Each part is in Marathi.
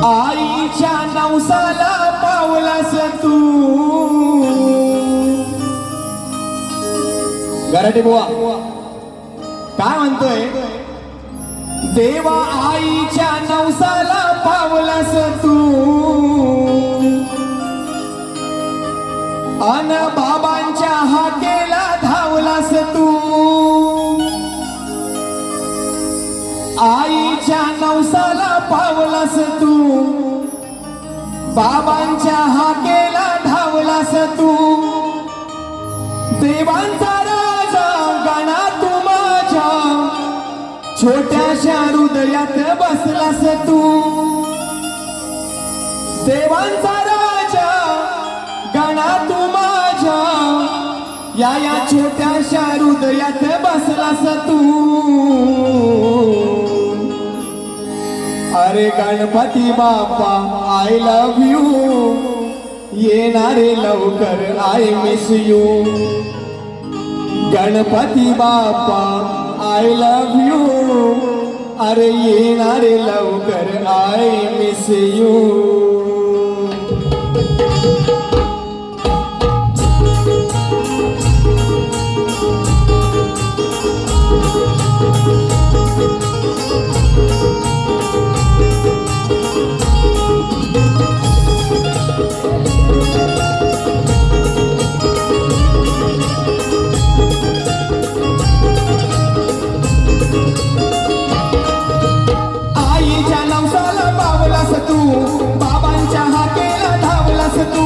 आईच्या नवसाला पावलास तू. गराटे बुवा काय म्हणतोय? देवा आईच्या नवसाला पावलास तू, अन बाबांच्या हाकेला धावलास तू. आईच्या नवसाला पावलास तू, बाबांच्या हाकेला धावलास तू. देवांचा राजा गणा तू माझ्या छोट्याशा हृदयात बसलास तू. देवांचा राजा गणा तू माझ्या या छोट्याशा हृदयात बसलास तू. अरे Ganpati Bappa I love you, येणारे लवकर I miss you. Ganpati Bappa I love you, अरे येणारे लवकर आय मिस यू. आईच्या नवसाला पावलास तू, बाबांच्या हाकेला धावलास तू.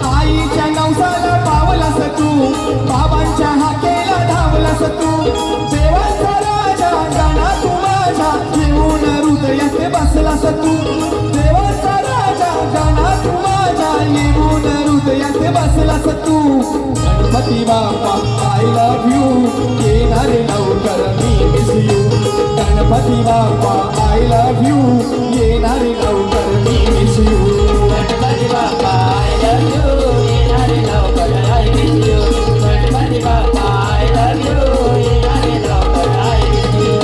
आईच्या नवसाला पावलास तू, बाबांच्या हाकेला धावलास तू. देवाचा राजा गणा तू माझ्या येऊन हृदयात बसलास तू. देवाचा राजा गणा तू माझ्या येऊन हृदयात बसलास तू. Ganpati Bappa I love you, येणारे लवकर मी miss you. Ganpati Bappa I love you, येणारे लवकर मी miss you. Ganpati Bappa I love you, येणारे लवकर I miss you. Ganpati Bappa I love you, येणारे लवकर आय मिस यू.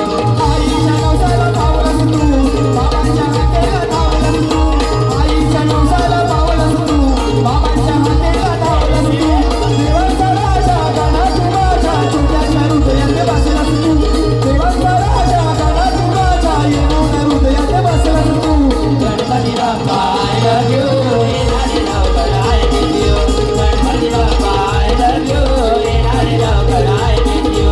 आईच्या नवसाला पावलास तू, बाबांच्या हाकेला धावलास तू. आईच्या नवसाला पावलास तू, बाबांच्या हाकेला धावलास तू. देवाचा राजा गणा तू माझ्या छोट्याशा हृदयात बसलास तू. देवाचा राजा गणा तू माझ्या येऊन हृदयात बसलास तू. Ganpati Bappa I love you, येणारे लवकर I miss you. Ganpati Bappa I love you, येणारे लवकर आय मिस यू.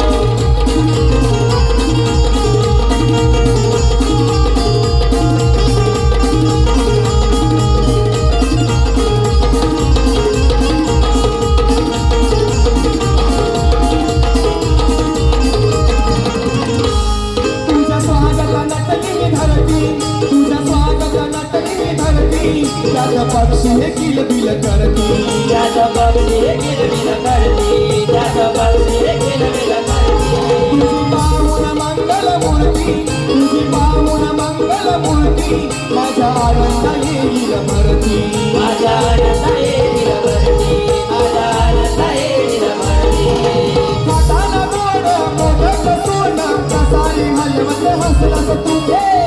तुझ्या स्वागता नटली मी धरती, तुझ्या स्वागता नटली मी धरती. त्यात पक्षी हे किलबिल करती. त्याचं पक्षी किलबिल करती, त्याचं पक्षी किलबिल करती. तुझी पाहून मंगल मूर्ती, तुझी पाहून मंगल मूर्ती. माझ्या आनंद येईल भरती. माझा आनंद येईल भरती, माझा आनंद येईल भरती. खाताना गोड मोदक सोनं कसारी हलवत हसलास तू.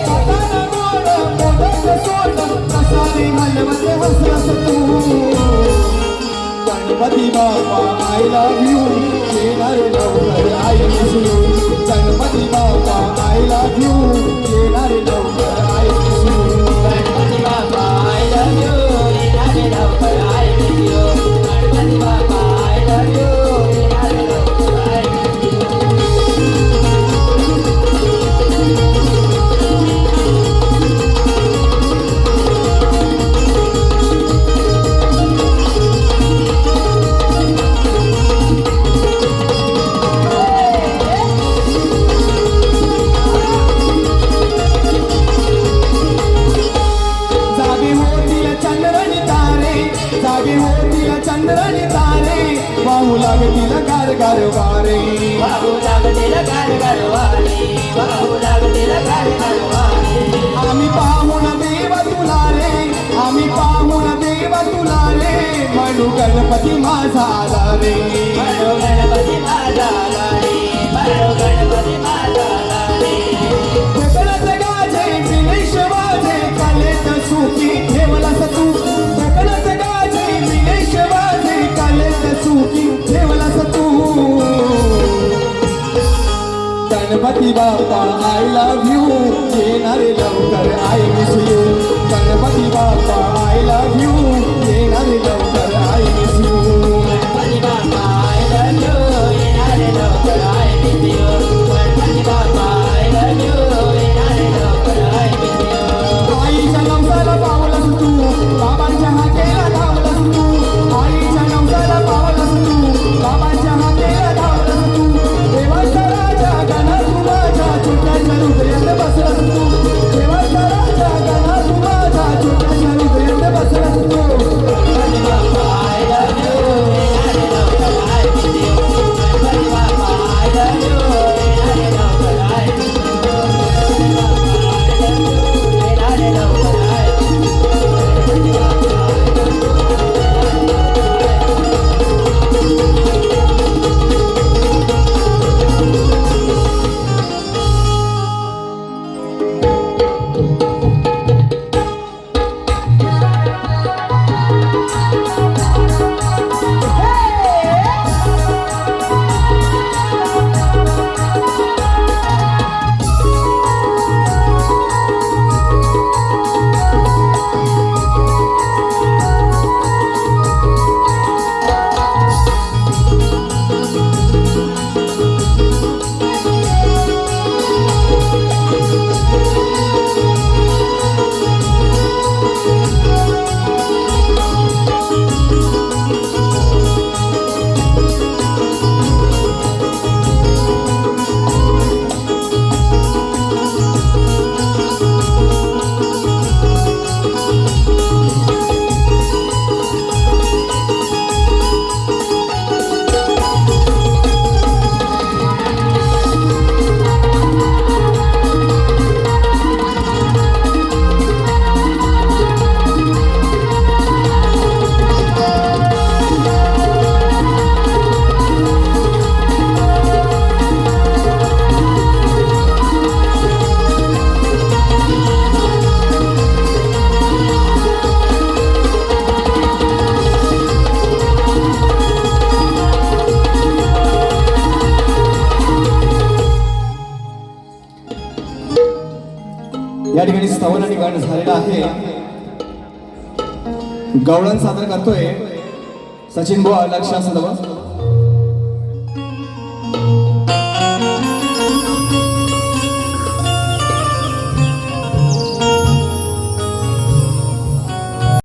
खाताना गोड मोदक सोनं कसारी हलवत हसलास तू. Ganpati Bappa I love you, येणारे लवकर I miss you. Ganpati Bappa I love you, येणारे लवकर I miss you. Ganpati Bappa I love you, येणारे लवकर I miss you. Ganpati Bappa I love you, येणारे लवकर आय मिस यू. जागे होतील चंद्रनी तारे, जागे होतील चंद्रनी तारे. वाहू लागतील गारगार वारे. वाहू लागतील गारगार वारे, वाहू लागतील गारगार वारे. आम्ही पाहून देव तुला रे, आम्ही पाहून देव तुला रे. म्हणू गणपती माझा आला रे. म्हणू गणपती माझा आला रे, म्हणू गणपती माझा आला रे. कोकणात गाजे, विनेश वाजे, कलेत सुख Ganpati Bappa I love you येणारे लवकर I miss you Ganpati Bappa I love you येणारे लवकर I miss you Ganpati Bappa I love you येणारे लवकर I miss you Ganpati Bappa I love you येणारे लवकर I miss you आईच्या नवसाला पावलंस तू बाबांच्या हाकेला धावलंस तू आईच्या नवसाला पावलंस तू बाबांच्या हाकेला धावलंस तू देवाचा राजा गणा तू माझ्या छोट्याच्या हृदयात बसलास तू देवाचा राजा गणा तू माझ्या छोट्याच्या हृदयात बसलास तू गणपती बाप्पा I love you येणारे लवकर I miss you Ganpati Bappa I love you येणारे लवकर I miss you Ganpati Bappa I love you येणारे लवकर I miss you Ganpati Bappa या ठिकाणी स्तवन आणि गाणं झालेलं आहे. गवळण सादर करतोय सचिन बुवा लक्ष सदव.